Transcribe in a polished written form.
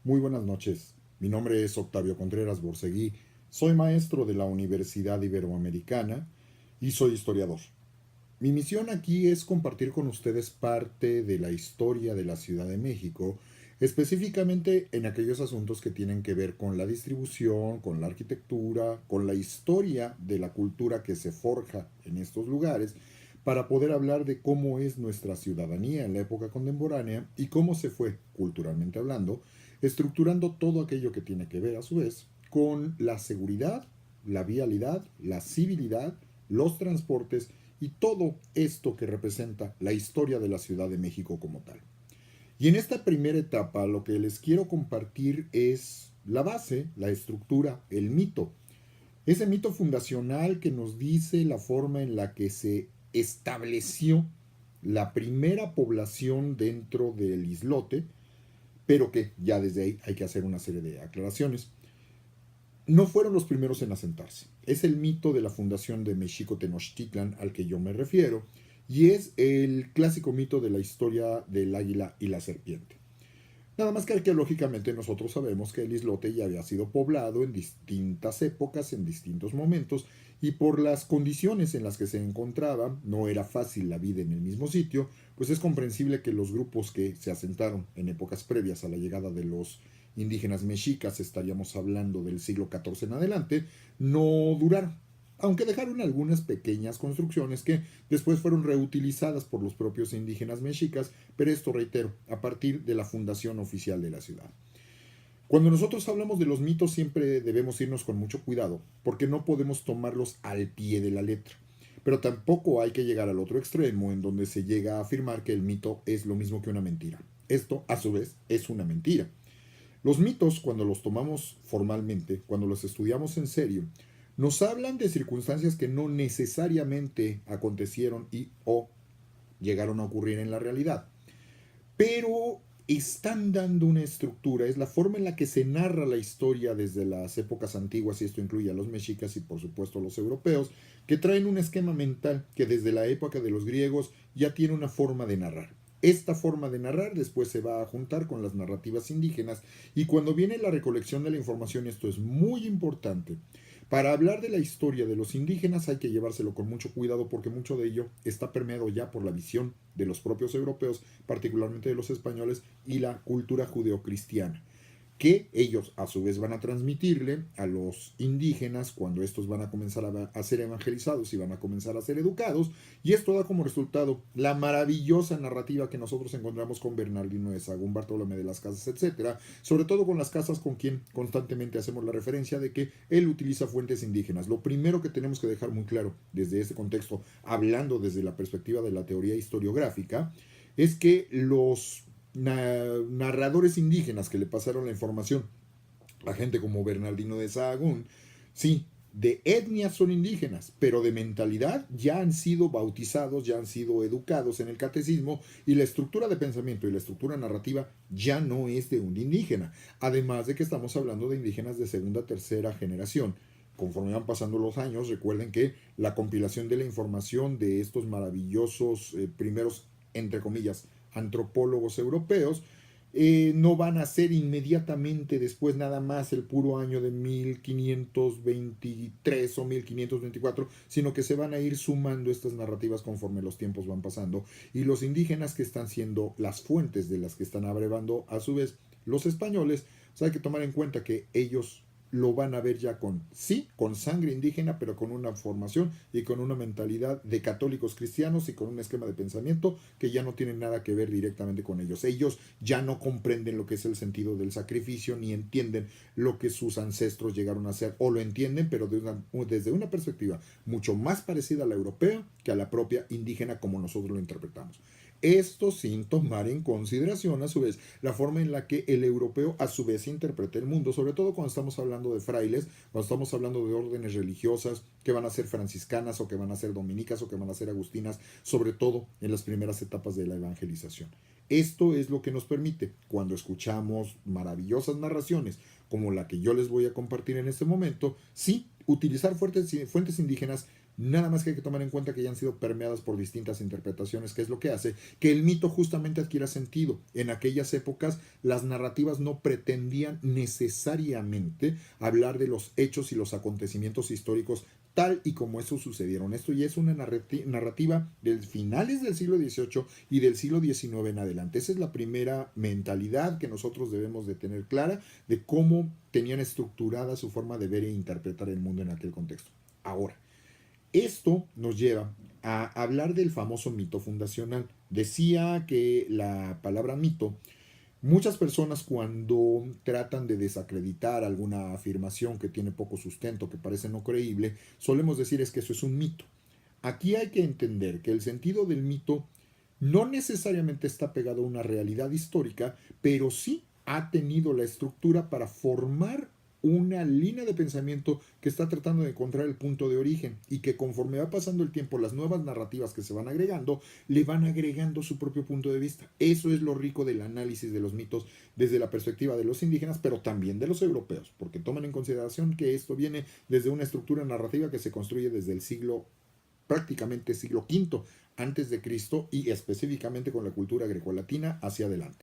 Muy buenas noches. Mi nombre es Octavio Contreras Borseguí. Soy maestro de la Universidad Iberoamericana y soy historiador. Mi misión aquí es compartir con ustedes parte de la historia de la Ciudad de México, específicamente en aquellos asuntos que tienen que ver con la distribución, con la arquitectura, con la historia de la cultura que se forja en estos lugares, para poder hablar de cómo es nuestra ciudadanía en la época contemporánea y cómo se fue, culturalmente hablando, estructurando todo aquello que tiene que ver a su vez con la seguridad, la vialidad, la civilidad, los transportes y todo esto que representa la historia de la Ciudad de México como tal. Y en esta primera etapa lo que les quiero compartir es la base, la estructura, el mito. Ese mito fundacional que nos dice la forma en la que se estableció la primera población dentro del islote, pero que ya desde ahí hay que hacer una serie de aclaraciones. No fueron los primeros en asentarse. Es el mito de la fundación de Mexico Tenochtitlan al que yo me refiero, y es el clásico mito de la historia del águila y la serpiente. Nada más que arqueológicamente nosotros sabemos que el islote ya había sido poblado en distintas épocas, en distintos momentos, y por las condiciones en las que se encontraba, no era fácil la vida en el mismo sitio, pues es comprensible que los grupos que se asentaron en épocas previas a la llegada de los indígenas mexicas, estaríamos hablando del siglo XIV en adelante, no duraron, aunque dejaron algunas pequeñas construcciones que después fueron reutilizadas por los propios indígenas mexicas, pero esto reitero, a partir de la fundación oficial de la ciudad. Cuando nosotros hablamos de los mitos siempre debemos irnos con mucho cuidado, porque no podemos tomarlos al pie de la letra. Pero tampoco hay que llegar al otro extremo en donde se llega a afirmar que el mito es lo mismo que una mentira. Esto, a su vez, es una mentira. Los mitos, cuando los tomamos formalmente, cuando los estudiamos en serio, nos hablan de circunstancias que no necesariamente acontecieron y o llegaron a ocurrir en la realidad, pero están dando una estructura, es la forma en la que se narra la historia desde las épocas antiguas, y esto incluye a los mexicas y por supuesto a los europeos, que traen un esquema mental que desde la época de los griegos ya tiene una forma de narrar. Esta forma de narrar después se va a juntar con las narrativas indígenas, y cuando viene la recolección de la información, esto es muy importante. Para hablar de la historia de los indígenas hay que llevárselo con mucho cuidado porque mucho de ello está permeado ya por la visión de los propios europeos, particularmente de los españoles, y la cultura judeocristiana, que ellos a su vez van a transmitirle a los indígenas cuando estos van a comenzar a ser evangelizados y van a comenzar a ser educados, y esto da como resultado la maravillosa narrativa que nosotros encontramos con Bernardino de Sahagún, Bartolomé de las Casas, etcétera, sobre todo con las casas con quien constantemente hacemos la referencia de que él utiliza fuentes indígenas. Lo primero que tenemos que dejar muy claro desde este contexto, hablando desde la perspectiva de la teoría historiográfica, es que los narradores indígenas que le pasaron la información a gente como Bernardino de Sahagún, sí, de etnia son indígenas, pero de mentalidad ya han sido bautizados, ya han sido educados en el catecismo, y la estructura de pensamiento y la estructura narrativa ya no es de un indígena. Además de que estamos hablando de indígenas de segunda, tercera generación. Conforme van pasando los años, recuerden que la compilación de la información de estos maravillosos primeros, entre comillas, antropólogos europeos, no van a ser inmediatamente después nada más el puro año de 1523 o 1524, sino que se van a ir sumando estas narrativas conforme los tiempos van pasando, y los indígenas que están siendo las fuentes de las que están abrevando a su vez los españoles, o sea, hay que tomar en cuenta que ellos lo van a ver ya con, sí, con sangre indígena, pero con una formación y con una mentalidad de católicos cristianos y con un esquema de pensamiento que ya no tiene nada que ver directamente con ellos. Ellos ya no comprenden lo que es el sentido del sacrificio, ni entienden lo que sus ancestros llegaron a hacer, o lo entienden, pero desde una perspectiva mucho más parecida a la europea que a la propia indígena como nosotros lo interpretamos. Esto sin tomar en consideración a su vez la forma en la que el europeo a su vez interpreta el mundo, sobre todo cuando estamos hablando de frailes, cuando estamos hablando de órdenes religiosas que van a ser franciscanas o que van a ser dominicas o que van a ser agustinas, sobre todo en las primeras etapas de la evangelización. Esto es lo que nos permite, cuando escuchamos maravillosas narraciones como la que yo les voy a compartir en este momento, sí, utilizar fuentes indígenas, Nada más que hay que tomar en cuenta que ya han sido permeadas por distintas interpretaciones, que es lo que hace que el mito justamente adquiera sentido. En aquellas épocas las narrativas no pretendían necesariamente hablar de los hechos y los acontecimientos históricos tal y como eso sucedieron. Esto ya es una narrativa de finales del siglo XVIII y del siglo XIX en adelante. Esa es la primera mentalidad que nosotros debemos de tener clara de cómo tenían estructurada su forma de ver e interpretar el mundo en aquel contexto. Ahora, esto nos lleva a hablar del famoso mito fundacional. Decía que la palabra mito, muchas personas cuando tratan de desacreditar alguna afirmación que tiene poco sustento, que parece no creíble, solemos decir es que eso es un mito. Aquí hay que entender que el sentido del mito no necesariamente está pegado a una realidad histórica, pero sí ha tenido la estructura para formar una línea de pensamiento que está tratando de encontrar el punto de origen y que conforme va pasando el tiempo, las nuevas narrativas que se van agregando, le van agregando su propio punto de vista. Eso es lo rico del análisis de los mitos desde la perspectiva de los indígenas, pero también de los europeos, porque toman en consideración que esto viene desde una estructura narrativa que se construye desde el siglo prácticamente siglo V antes de Cristo y específicamente con la cultura grecolatina hacia adelante.